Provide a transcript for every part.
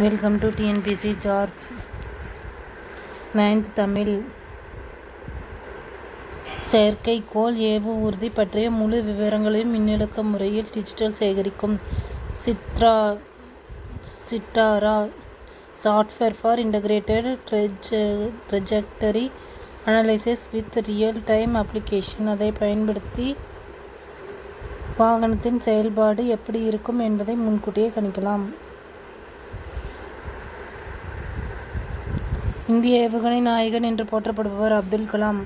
Welcome to TNPSC job 9th தமிழ். செயற்கைக்கோள் ஏவுஊர்தி பற்றிய முழு விவரங்களையும் மின்னழுத்த முறையில் டிஜிட்டல் சேகரிக்கும் Sitara software for integrated trajectory analysis with real time application. அதை பயன்படுத்தி வாகனத்தின் செயல்பாடு எப்படி இருக்கும் என்பதை முன்கூட்டியே கணிக்கலாம். இந்திய ஏவுகணை நாயகன் என்று போற்றப்படுபவர் அப்துல் கலாம்.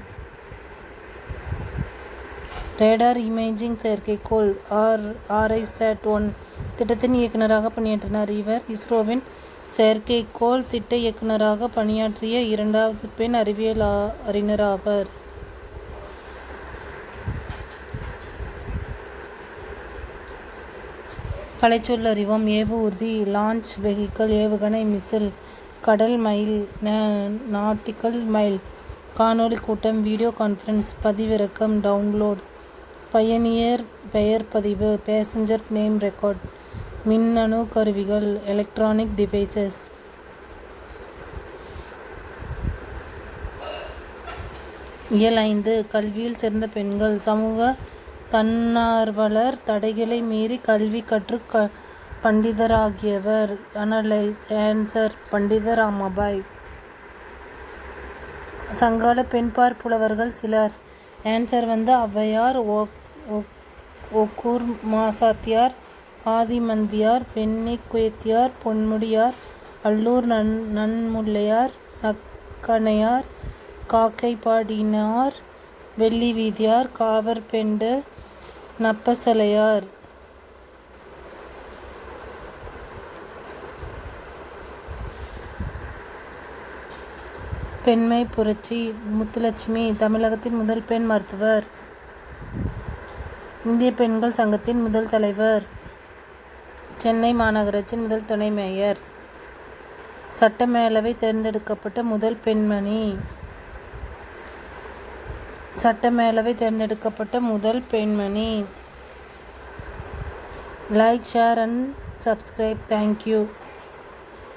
ரேடார் இமேஜிங் செயற்கைக்கோள் RISAT-1 திட்டத்தின் இயக்குநராக பணியாற்றினார். இவர் இஸ்ரோவின் செயற்கைக்கோள் திட்ட இயக்குநராக பணியாற்றிய இரண்டாவது பெண் அறிவியல் அறிஞர் ஆவார். கலைச்சொல் அறிவோம். ஏவுஊர்தி லான்ச் வெஹிக்கிள், ஏவுகணை மிசில், கடல் மைல், நாட்டிக்கல் மைல், காணொளி கூட்டம், வீடியோ கான்ஃபரன்ஸ், பதிவிறக்கம் டவுன்லோட், பயணியர் பெயர் பதிவு, பேசஞ்சர் நேம் ரெக்கார்ட், மின்னணு கருவிகள், எலக்ட்ரானிக் டிவைசஸ். இயல் 5 கல்வியில் சிறந்த பெண்கள். சமூக தன்னார்வலர், தடைகளை மீறி கல்வி கற்று பண்டிதராகியவர். அனலைஸ் ஆன்சர் பண்டிதர் ராமாபாய். சங்கால பெண்பார் புலவர்கள் சிலர். ஆன்சர் ஔவையார், ஒக்கூர் மாசாத்தியார், ஆதிமந்தியார், வெண்ணிக்குயத்தியார், பொன்முடியார், அல்லூர் நன்முல்லையார், நக்கணையார், காக்கைப்பாடினார், வெள்ளி வீதியார், காவற்பெண்டு, நப்பசலையார். பெண்மை புரட்சி. முத்துலட்சுமி தமிழகத்தின் முதல் பெண் மருத்துவர். இந்திய பெண்கள் சங்கத்தின் முதல் தலைவர். சென்னை மாநகராட்சியின் முதல் துணை மேயர். சட்டமேலவை தேர்ந்தெடுக்கப்பட்ட முதல் பெண்மணி. சட்டமேலவை தேர்ந்தெடுக்கப்பட்ட முதல் பெண்மணி. Like, share and subscribe. Thank you.